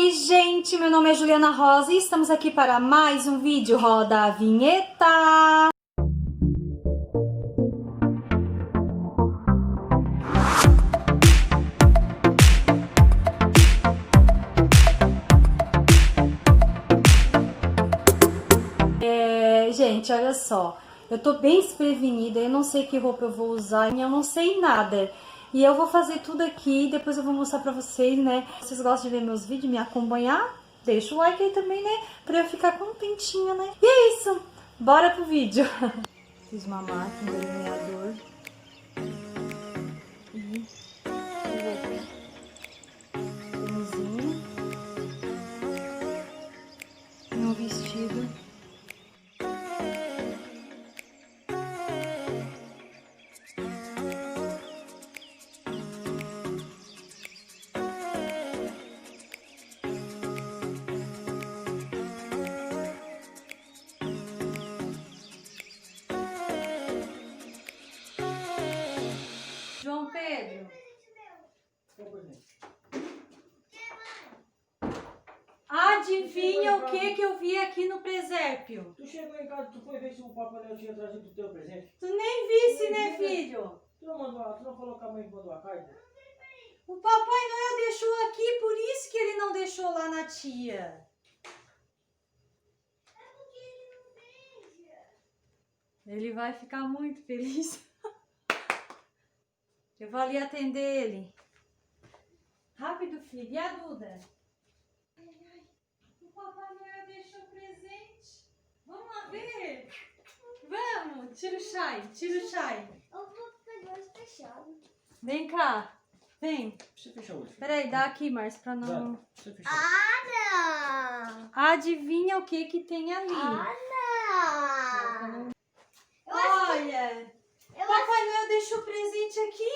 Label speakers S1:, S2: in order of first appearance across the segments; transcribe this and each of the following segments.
S1: Oi, gente, meu nome é Juliana Rosa e estamos aqui para mais um vídeo. Roda a vinheta! Gente, olha só, eu tô bem desprevenida, eu não sei que roupa eu vou usar, eu não sei nada. E eu vou fazer tudo aqui, depois eu vou mostrar pra vocês, né? Se vocês gostam de ver meus vídeos, me acompanhar, deixa o like aí também, né? Pra eu ficar contentinha, né? E é isso, bora pro vídeo. Fiz uma máquina, um delineador. E tênisinho. Meu vestido. João Pedro. Adivinha o que eu vi aqui no presépio?
S2: Tu chegou em casa, tu foi ver se o Papai Noel tinha trazido o teu presente?
S1: Tu nem visse, né, filho?
S2: Tu não falou que a mãe mandou a carta?
S1: O Papai Noel deixou aqui, por isso que ele não deixou lá na tia. Ele vai ficar muito feliz. Eu vou ali atender ele. Rápido, filho. E a Duda? O Papai Noel deixou presente. Vamos lá ver? Vamos. Tira o chai, tira o chai.
S3: Eu vou pegar os fechados.
S1: Vem cá. Vem.
S2: Você fechou hoje?
S1: Peraí, dá aqui, Márcio, pra não...
S2: Você fechou?
S3: Não!
S1: Adivinha o que tem ali?
S3: Não!
S1: Olha! Papai Noel deixou presente aqui.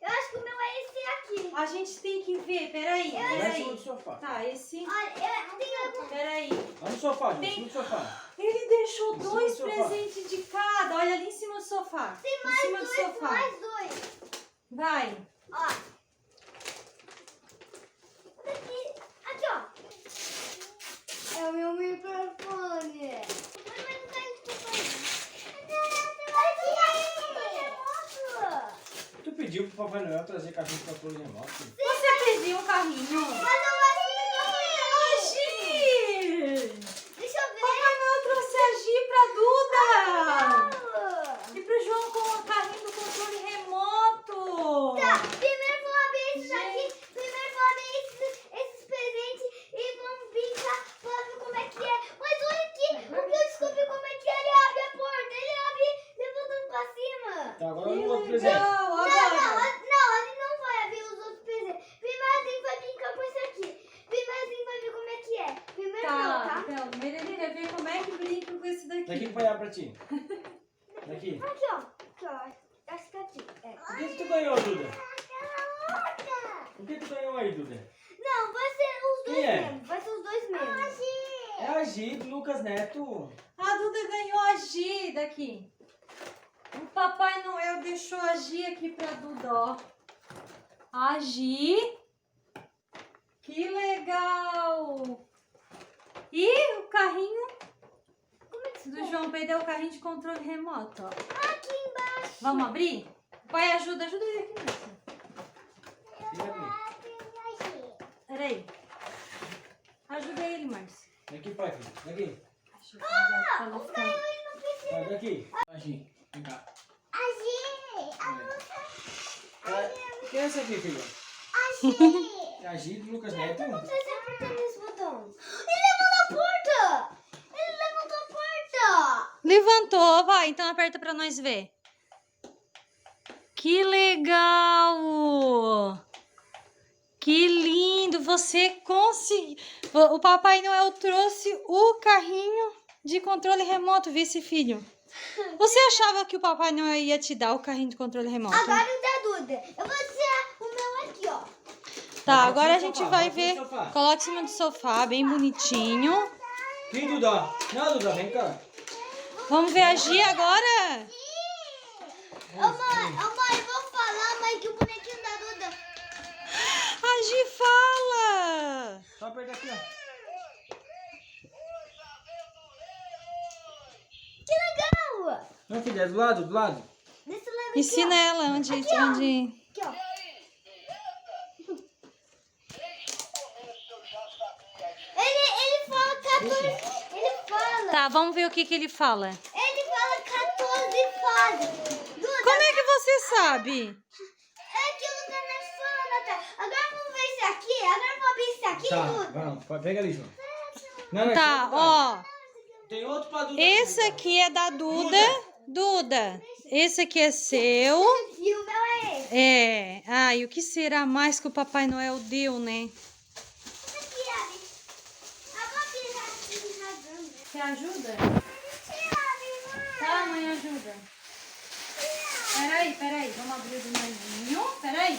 S3: Eu acho que o meu é esse aqui.
S1: A gente tem que ver, peraí.
S2: Lá em cima do sofá.
S1: Tá, esse...
S3: Olha, eu tenho...
S1: Peraí.
S2: Lá no sofá, gente,
S1: Tem-
S2: no sofá.
S1: Ele deixou
S2: Em cima
S1: dois
S2: do sofá.
S1: presentes de cada. Olha ali em cima do sofá.
S3: Tem
S1: Em cima do
S3: mais
S1: sofá.
S3: dois.
S1: Vai.
S3: Ó. Aqui, ó. É o meu microfone. Mas não tá escutando.
S2: Tu pediu pro Papai Noel trazer carrinho de controle remoto?
S1: Você pediu um carrinho? Gi!
S3: Deixa eu ver.
S1: Papai Noel trouxe a Gi pra Duda. E pro João com o carrinho do controle remoto.
S3: Tá, primeiro vou abrir esses aqui. Primeiro vou abrir esses presentes e vamos brincar pra ver como é que é. Mas olha aqui, o que eu descobri como é que é. Ele abre a porta, ele abre levantando pra cima.
S2: Tá, agora
S1: Que
S2: no outro presente.
S1: legal.
S3: Não, ele não vai abrir os outros presentes. Primeiro a gente vai brincar com esse aqui. Primeiro a gente vai ver como é que é. Primeiro não,
S1: Tá,
S3: tá?
S1: então, primeiro ele quer ver como é que brinca com esse daqui.
S2: Daqui que vai dar pra ti. Daqui.
S3: Aqui, ó. Aqui, ó. Acho que aqui. É.
S2: O que tu ganhou, Duda? O que tu ganhou aí, Duda?
S3: Não, vai ser os dois
S2: Quem é?
S3: mesmo. Vai ser os dois mesmo.
S2: É a Gi do Lucas Neto.
S1: A Duda ganhou a Gi daqui. O Papai Noel deixou a Gi aqui pra Duda, ó. A Gi. Que legal! E o carrinho
S3: Como é que
S1: do João Pedro é o carrinho de controle remoto, ó.
S3: aqui embaixo?
S1: Vamos abrir? Pai, ajuda ele aqui, Márcio.
S2: Tira aqui.
S1: Peraí. Ajuda ele, Márcio.
S2: Daqui, pai, filho. Daqui.
S1: Deixa eu pegar pra não ficar-
S2: Vai, daqui. A Gi. Vem cá. Quem é essa aqui, filha? É a Gi do Lucas Neto?
S3: Você apertando esse botão. Ele levantou a porta! Ele levantou a porta!
S1: Levantou, vai, então aperta pra nós ver. Que legal! Que lindo! Você conseguiu. O Papai Noel trouxe o carrinho de controle remoto, vice filho. Você achava que o Papai Noel ia te dar o carrinho de controle remoto?
S3: Agora o da Duda. Eu vou tirar o meu aqui, ó.
S1: Tá,
S2: Coloca
S1: agora
S2: no
S1: a gente
S2: sofá,
S1: vai
S2: coloca no
S1: ver.
S2: sofá.
S1: Coloca em cima do sofá, bem bonitinho.
S2: Quem, Duda? Não, Duda, vem cá.
S1: Vamos ver a Gi agora?
S3: Ô mãe, eu vou falar, mãe, que o bonequinho da Duda.
S1: A Gi fala!
S2: Só aperta aqui, ó. Não, filha, é do lado, do lado.
S3: Desse lado aqui,
S1: Ensina
S3: ó.
S1: ela onde...
S3: Aqui, ó.
S1: onde...
S3: Aqui, ó. Ele fala 14. Ele fala.
S1: Tá, vamos ver o que ele fala.
S3: Ele fala 14 fases. Duda,
S1: Como é que você sabe?
S3: é aquilo que nós falamos, tá? Agora vamos ver isso aqui. Agora vamos ver isso aqui,
S2: Tá,
S3: Duda.
S2: vamos. Pega ali, João. Não, não,
S1: Tá,
S2: esse
S1: ó.
S2: Tem outro pra Duda.
S1: Esse aqui é da Duda. Duda, esse aqui é seu.
S3: E o meu é esse.
S1: É. Ah, e o que será mais que o Papai Noel deu, né?
S3: Isso aqui, Abi. Agora que ele tá rasgando.
S1: Você ajuda?
S3: Abi,
S1: Tá, mãe, ajuda. Peraí. Vamos abrir o do maisinho. Peraí. O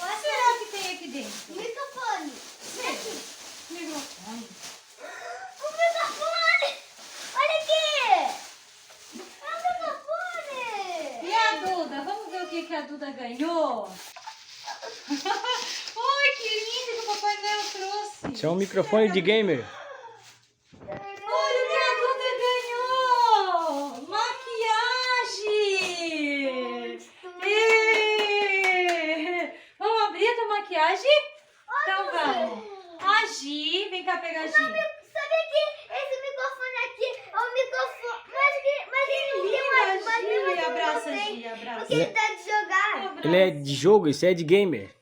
S1: que será que tem aqui dentro?
S3: microfone. Vem aqui.
S1: Microfone.
S3: O microfone. Olha aqui. É o microfone.
S1: E a Duda? Vamos ver o que a Duda ganhou? Oi, que lindo que o Papai Noel trouxe.
S2: Isso é um microfone de gamer.
S1: Olha o que a Duda ganhou! Maquiagem! Ê! Vamos abrir a tua maquiagem? Então vamos. A Gi, vem cá pegar a Gi.
S3: Sabe que esse microfone aqui é um microfone. Mas ele não tem mais. Mas mesmo assim
S1: Abraça,
S3: não tem.
S1: Gi, abraça.
S3: Porque ele tá de jogar.
S2: Ele é de jogo, esse é de gamer.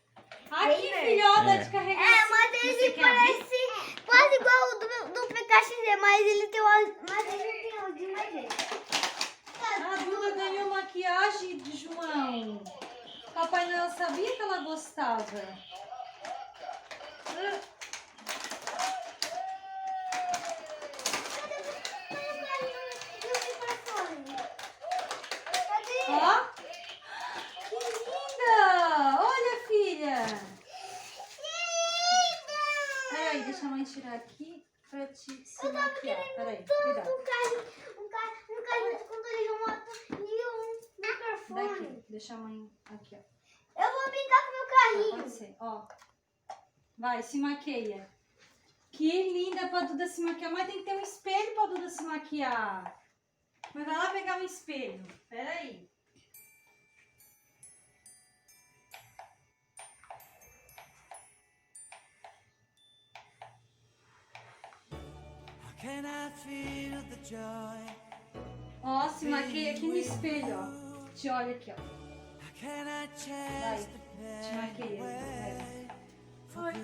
S1: Aqui, filhota, de carregar.
S3: É, mas
S1: Você
S3: ele
S1: quer abrir?
S3: parece quase igual o do PKXD, mas ele tem uma. Mas ele tem um de mais jeito.
S1: A Duda ganhou maquiagem de João. Papai Noel sabia que ela gostava. Ó. Que linda! Olha, filha. Peraí, deixa a mãe tirar aqui pra te se maquiar. Peraí, cuidado.
S3: Um carro de controle remoto e um microfone.
S1: Daqui, deixa a mãe aqui, ó.
S3: Eu vou brincar com meu
S1: Pode
S3: carrinho.
S1: ser, ó. Vai, se maqueia. Que linda pra Duda se maquiar. Mas tem que ter um espelho pra Duda se maquiar. Mas vai lá pegar um espelho. Peraí. Ó, se maqueia aqui no espelho, ó. Te olha aqui, ó. Vai, te maqueia. Vai.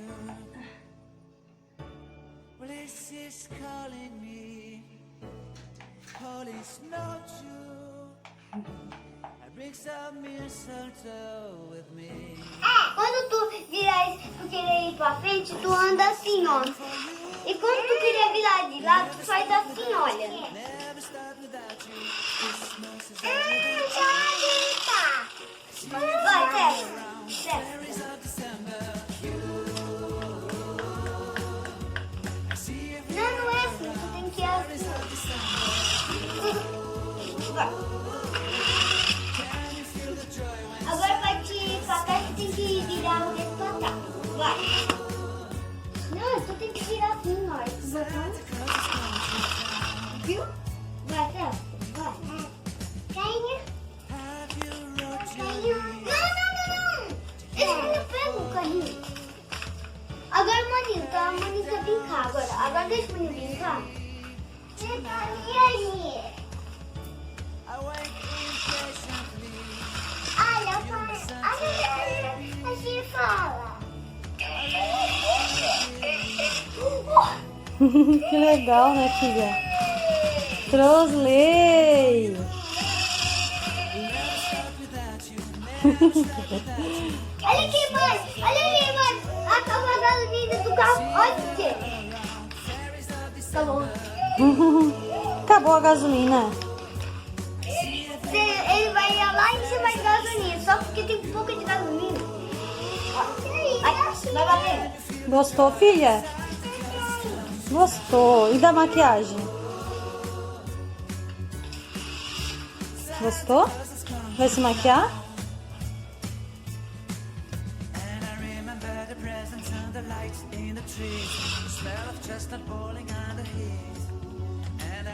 S4: Well, this is calling me. Police not you. I bring some mistletoe with me.
S3: Quando tu virar tu querer ir pra frente, tu anda assim, ó. E quando tu querer virar de lado, tu faz assim, olha.
S4: Never start without you. Christmas is
S3: Vai, desce.
S4: berries of December. I see you
S3: Não é assim, tu tem que ir assim. Vai.
S4: can you feel the joy when
S3: Agora pra te ir pra cá, tu tem que virar o dedo pra cá. Vai. Não, tu tem que virar assim, ó. Esse botão. Viu? Vai, desce. Vai. Cainha.
S4: have you wrote
S3: Carrinho. Não. Esse não pega o carrinho. Agora, maninho, tá? Maninho quer brincar agora. Agora deixa o maninho brincar. E aí?
S4: I wait impatiently.
S3: Olha, pai. A gente fala.
S1: Que legal, né, filha? Trosley!
S3: Olha aqui, mãe. Olha ali, mãe. Acabou a gasolina do carro. Olha aqui. Acabou.
S1: Acabou a gasolina.
S3: Ele vai ir lá em cima de gasolina, só porque tem pouco de gasolina. Vai bater.
S1: Gostou, filha? Gostou. E da maquiagem? Gostou? Vai se maquiar?
S4: And I remember the presents and the lights in the trees. The smell of chestnut boiling on the heat. And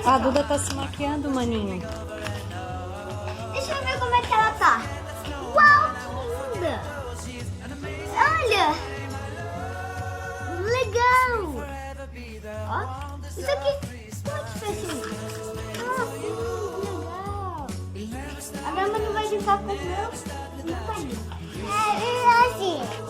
S1: A Duda tá se maquiando, maninho.
S3: Deixa eu ver como é que ela tá. Uau, que linda! Olha! Legal! Ó, isso aqui. Como que fez isso? Ah, que legal! A Dama não vai brincar com o meu? Não vai. É assim.